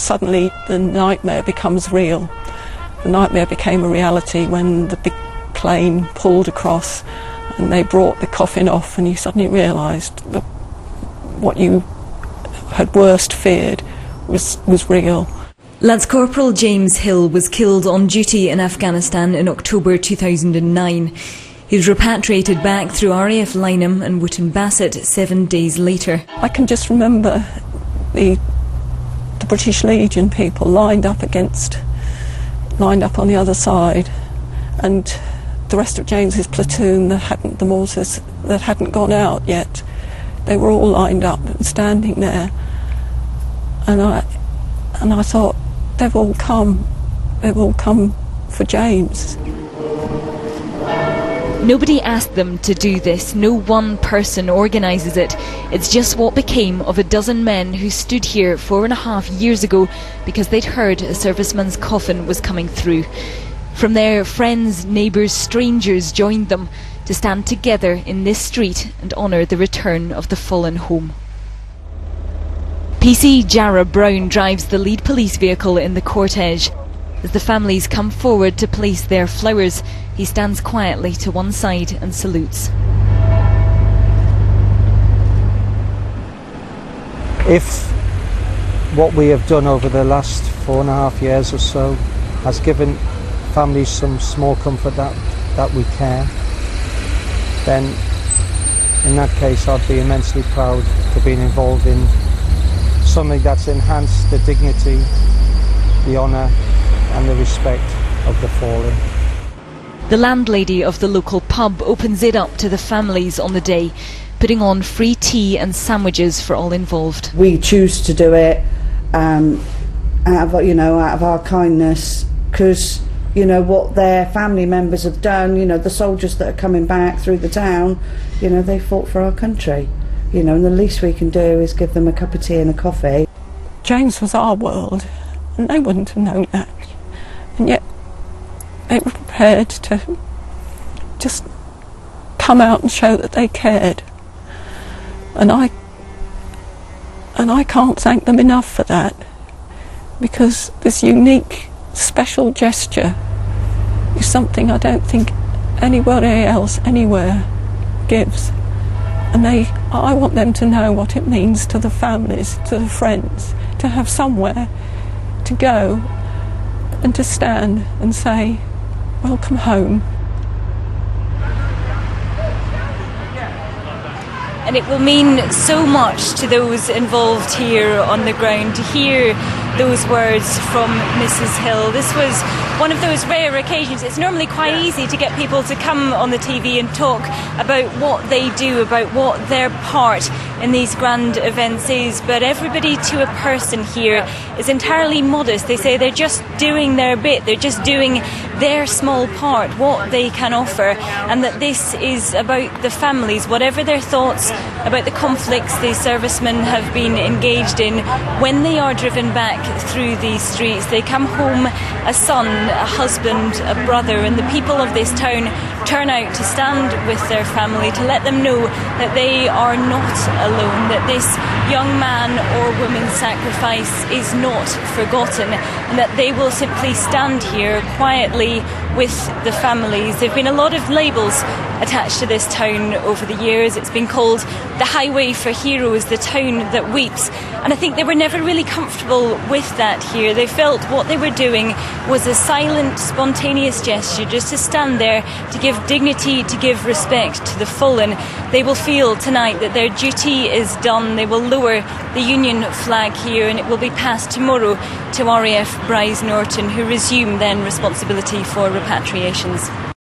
suddenly the nightmare becomes real. The nightmare became a reality when the big plane pulled across and they brought the coffin off, and you suddenly realised that what you had worst feared was real. Lance Corporal James Hill was killed on duty in Afghanistan in October 2009. He was repatriated back through RAF Lynham and Wootton Bassett 7 days later. I can just remember the British Legion people lined up on the other side, and the rest of James's platoon, the Morses that hadn't gone out yet, they were all lined up and standing there, and I thought, they've all come for James. Nobody asked them to do this, no one person organises it. It's just what became of a dozen men who stood here 4.5 years ago because they'd heard a serviceman's coffin was coming through. From there, friends, neighbours, strangers joined them to stand together in this street and honour the return of the fallen home. PC Jarrah Brown drives the lead police vehicle in the cortege. As the families come forward to place their flowers, he stands quietly to one side and salutes. If what we have done over the last 4.5 years or so has given families some small comfort that we care, then in that case I'd be immensely proud for being involved in something that's enhanced the dignity, the honour and the respect of the fallen. The landlady of the local pub opens it up to the families on the day, putting on free tea and sandwiches for all involved. We choose to do it out of our kindness, because what their family members have done, the soldiers that are coming back through the town, they fought for our country, and the least we can do is give them a cup of tea and a coffee. James was our world, and they wouldn't have known that, and yet they were prepared to just come out and show that they cared, and I can't thank them enough for that, because this unique, special gesture is something I don't think anybody else anywhere gives, and I want them to know what it means to the families, to the friends, to have somewhere to go and to stand and say, welcome home. And it will mean so much to those involved here on the ground to hear those words from Mrs. Hill. This was one of those rare occasions. It's normally quite easy to get people to come on the TV and talk about what they do, about what their part in these grand events is, but everybody to a person here is entirely modest. They say they're just doing their bit, they're just doing their small part, what they can offer, and that this is about the families, whatever their thoughts about the conflicts these servicemen have been engaged in. When they are driven back through these streets, they come home a son, a husband, a brother, and the people of this town turn out to stand with their family to let them know that they are not alone, that this young man or woman's sacrifice is not forgotten, and that they will simply stand here quietly with the families. There have been a lot of labels attached to this town over the years. It's been called the highway for heroes, the town that weeps, and I think they were never really comfortable with that here. They felt what they were doing was a silent, spontaneous gesture, just to stand there, to give dignity, to give respect to the fallen. They will feel tonight that their duty is done. They will lower the Union flag here, and it will be passed tomorrow to RAF Bryce Norton, who resume then responsibility for repatriations.